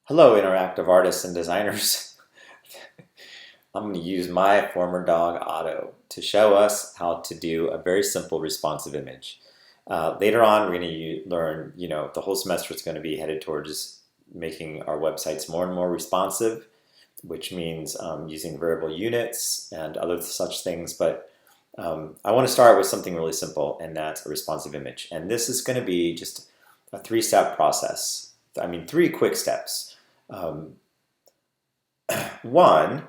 Hello, interactive artists and designers. I'm going to use my former dog, Otto, to show us how to do a very simple responsive image. Later on, we're going to learn, the whole semester is going to be headed towards making our websites more and more responsive, which means using variable units and other such things. But I want to start with something really simple, and that's a responsive image. And this is going to be just a three-step process. I mean, three quick steps. One,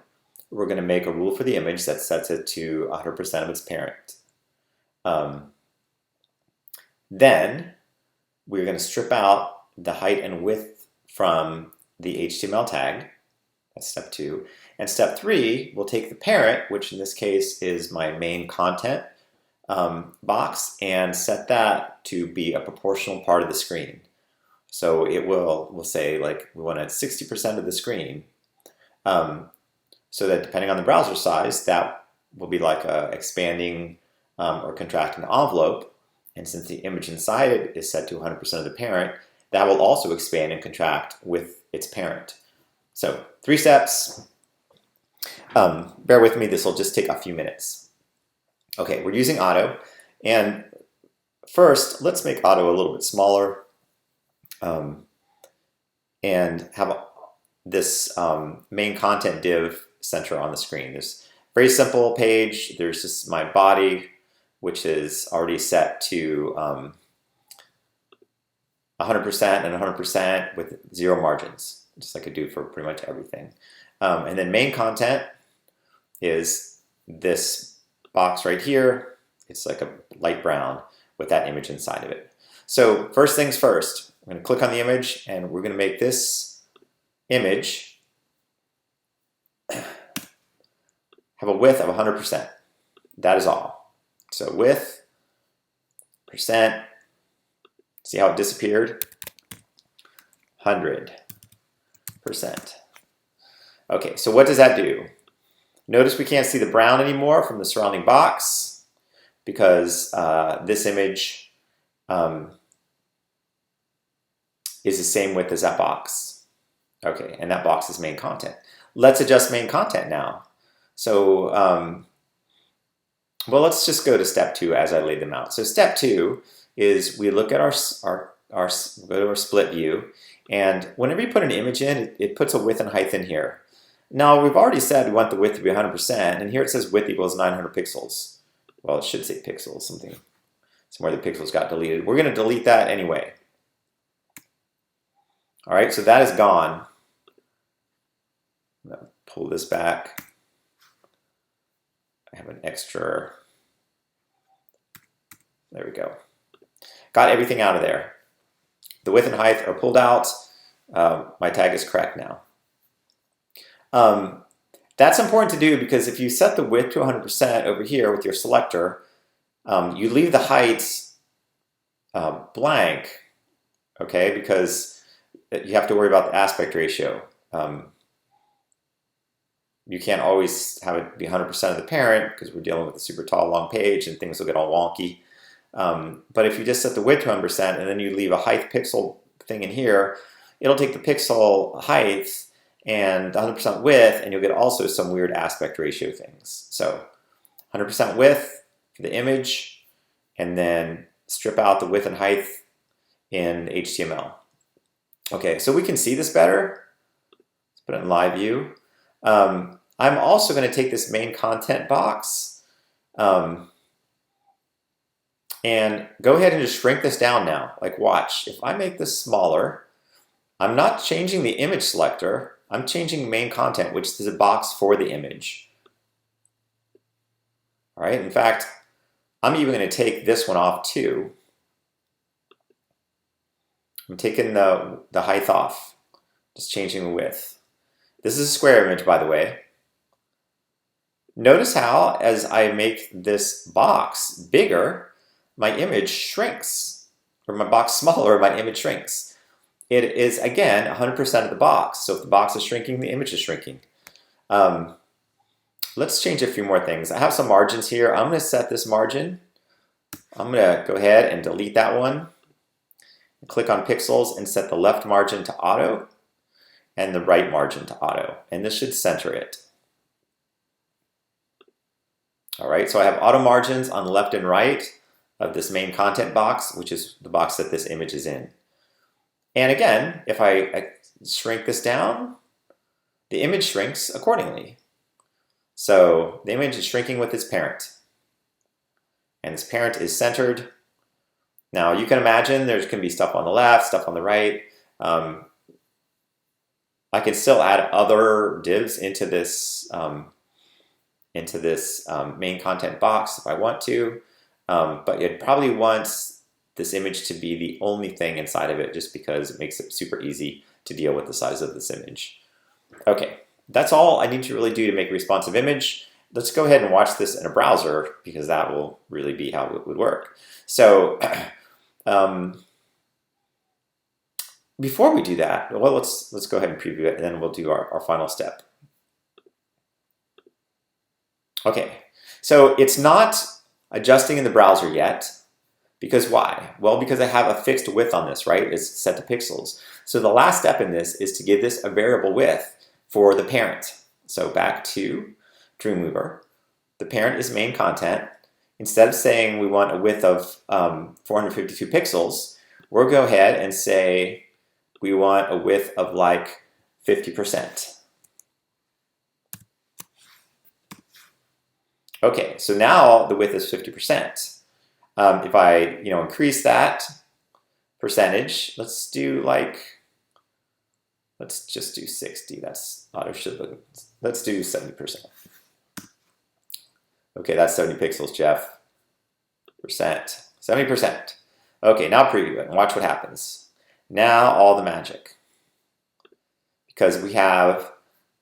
we're going to make a rule for the image that sets it to 100% of its parent. Then we're going to strip out the height and width from the HTML tag. That's step two. And step three, we'll take the parent, which in this case is my main content box, and set that to be a proportional part of the screen. So we'll say like we want it 60% of the screen. So that depending on the browser size, that will be like a expanding or contracting envelope. And since the image inside it is set to 100% of the parent, that will also expand and contract with its parent. So 3 steps. Bear with me, this will just take a few minutes. Okay, we're using Auto. And first, let's make Auto a little bit smaller and have this main content div center on the screen. This very simple page. There's just my body, which is already set to 100% and 100% with 0 margins, just like I do for pretty much everything. And then main content is this box right here. It's like a light brown with that image inside of it. So first things first, I'm going to click on the image and we're going to make this image have a width of 100%. That is all. So width, percent, see how it disappeared? 100%. Okay, so what does that do? Notice we can't see the brown anymore from the surrounding box because this image is the same width as that box. Okay, and that box is main content. Let's adjust main content now. So, well, let's just go to step 2 as I laid them out. So step 2 is we look at our go to our split view, and whenever you put an image in, it puts a width and height in here. Now, we've already said we want the width to be 100%, and here it says width equals 900 pixels. Well, it should say pixels, somewhere the pixels got deleted. We're going to delete that anyway. All right, so that is gone. I'm going to pull this back. I have an extra. There we go. Got everything out of there. The width and height are pulled out. My tag is correct now. That's important to do because if you set the width to 100% over here with your selector, you leave the height blank, okay, because you have to worry about the aspect ratio. You can't always have it be 100% of the parent because we're dealing with a super tall, long page and things will get all wonky. But if you just set the width to 100% and then you leave a height pixel thing in here, it'll take the pixel height and 100% width, and you'll get also some weird aspect ratio things. So 100% width for the image, and then strip out the width and height in HTML. Okay, so we can see this better. Let's put it in live view. I'm also going to take this main content box and go ahead and just shrink this down now. Like watch, if I make this smaller, I'm not changing the image selector, I'm changing main content, which is a box for the image. All right, in fact, I'm even going to take this one off too. I'm taking the height off, just changing the width. This is a square image, by the way. Notice how, as I make this box bigger, my image shrinks, or my box smaller, my image shrinks. It is, again, 100% of the box. So if the box is shrinking, the image is shrinking. Let's change a few more things. I have some margins here. I'm going to set this margin. I'm going to go ahead and delete that one. Click on pixels and set the left margin to auto. and the right margin to auto. And this should center it. All right, so I have auto margins on the left and right of this main content box, which is the box that this image is in. And again, if I shrink this down, the image shrinks accordingly. So the image is shrinking with its parent. And this parent is centered. Now you can imagine there can be stuff on the left, stuff on the right. I can still add other divs into this main content box if I want to, but you'd probably want this image to be the only thing inside of it just because it makes it super easy to deal with the size of this image. Okay, that's all I need to really do to make a responsive image. Let's go ahead and watch this in a browser because that will really be how it would work. So before we do that, well, let's go ahead and preview it, and then we'll do our final step. Okay, so it's not adjusting in the browser yet, because why? Well, because I have a fixed width on this, right? It's set to pixels. So the last step in this is to give this a variable width for the parent. So back to Dreamweaver. The parent is main content. Instead of saying we want a width of 452 pixels, we'll go ahead and say we want a width of like 50%. Okay, so now the width is 50%. If I increase that percentage, let's just do 60. That's auto should look. Let's do 70%. Okay, that's 70 pixels, Jeff. 70%. Okay, now preview it and watch what happens. Now all the magic. Because we have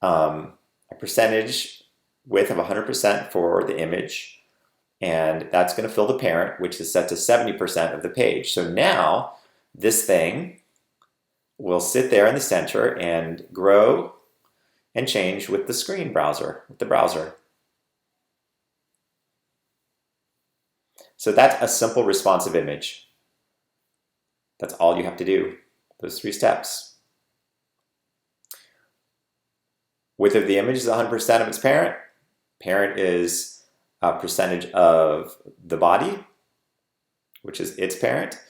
a percentage width of 100% for the image, and that's going to fill the parent, which is set to 70% of the page. So now this thing will sit there in the center and grow and change with the screen browser, with the browser. So that's a simple responsive image. That's all you have to do, those 3 steps. Width of the image is 100% of its parent. Parent is a percentage of the body, which is its parent.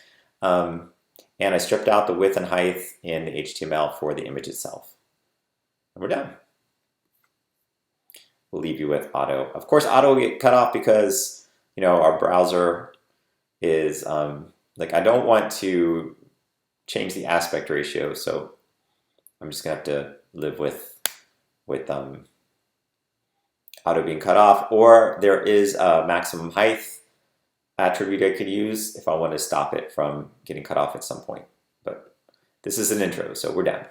And I stripped out the width and height in the HTML for the image itself. And we're done. We'll leave you with auto. Of course, auto will get cut off because our browser is I don't want to change the aspect ratio, so I'm just gonna have to live with auto being cut off. Or there is a maximum height attribute I could use if I want to stop it from getting cut off at some point. But this is an intro, so we're done.